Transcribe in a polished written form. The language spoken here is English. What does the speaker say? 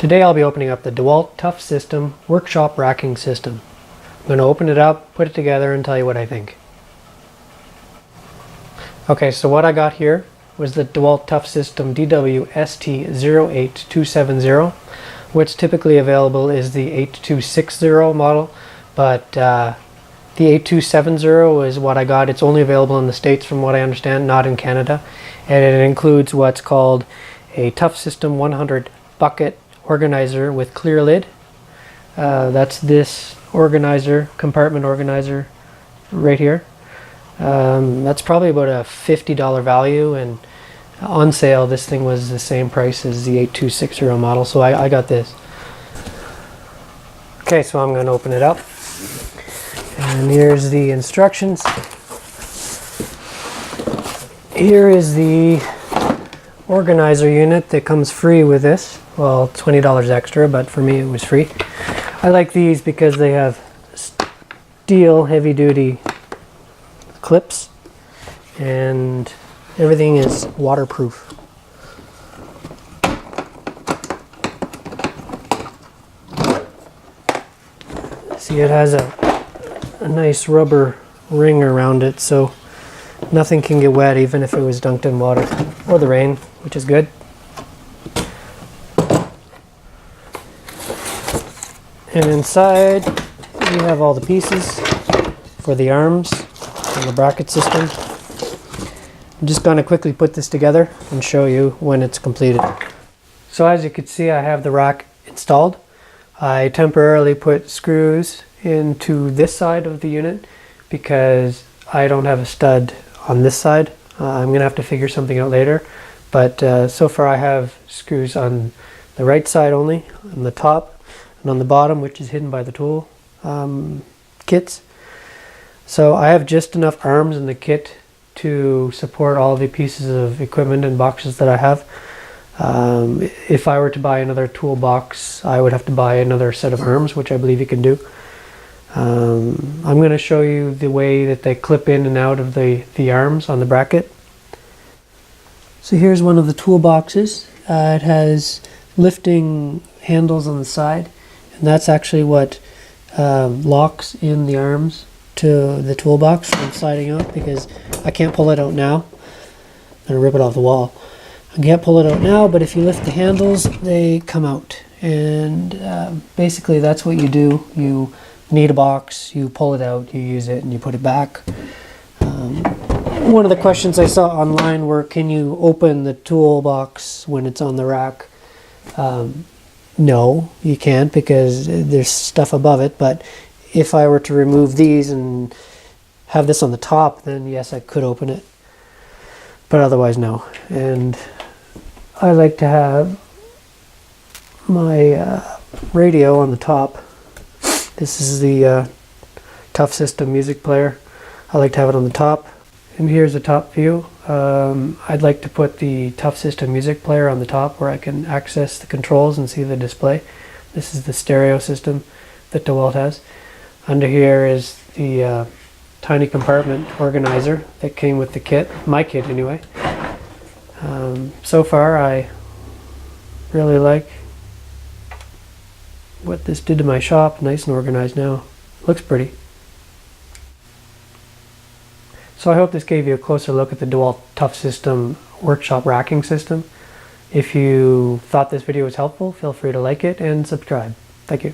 Today I'll be opening up the DEWALT Tough System Workshop Racking System. I'm going to open it up, put it together, and tell you what I think. Okay, so what I got here was the DEWALT Tough System DWST08270. What's typically available is the 8260 model, but the 8270 is what I got. It's only available in the States from what I understand, not in Canada. And it includes what's called a Tough System 100 bucket organizer with clear lid. That's this organizer, compartment organizer right here. That's probably about a $50 value, and on sale this thing was the same price as the 8260 model, so I got this. Okay, so I'm going to open it up, and here's the instructions. Here is the organizer unit that comes free with this. Well, $20 extra, but for me it was free. I like these because they have steel heavy-duty clips and everything is waterproof. See, it has a nice rubber ring around it, so nothing can get wet even if it was dunked in water or the rain, which is good. And inside you have all the pieces for the arms and the bracket system. I'm just going to quickly put this together and show you when it's completed. So as you can see, I have the rack installed. I temporarily put screws into this side of the unit because I don't have a stud on this side. I'm going to have to figure something out later, but so far I have screws on the right side only, on the top and on the bottom, which is hidden by the tool kits. So I have just enough arms in the kit to support all the pieces of equipment and boxes that I have. If I were to buy another toolbox, I would have to buy another set of arms, which I believe you can do. I'm going to show you the way that they clip in and out of the arms on the bracket. So here's one of the toolboxes. It has lifting handles on the side, and that's actually what locks in the arms to the toolbox from sliding out, because I can't pull it out now. I'm going to rip it off the wall. I can't pull it out now, but if you lift the handles, they come out. And basically that's what you do. You need a box, you pull it out, you use it, and you put it back. One of the questions I saw online were, can you open the toolbox when it's on the rack? No, you can't, because there's stuff above it, but if I were to remove these and have this on the top, then yes, I could open it, but otherwise no. And I like to have my radio on the top. This is the Tough System music player. I like to have it on the top. And here's the top view. I'd like to put the Tough System music player on the top where I can access the controls and see the display. This is the stereo system that DEWALT has. Under here is the tiny compartment organizer that came with the kit, my kit anyway. So far I really like what this did to my shop. Nice and organized now. Looks pretty. So I hope this gave you a closer look at the DEWALT Tough System Workshop Racking System. If you thought this video was helpful, feel free to like it and subscribe. Thank you.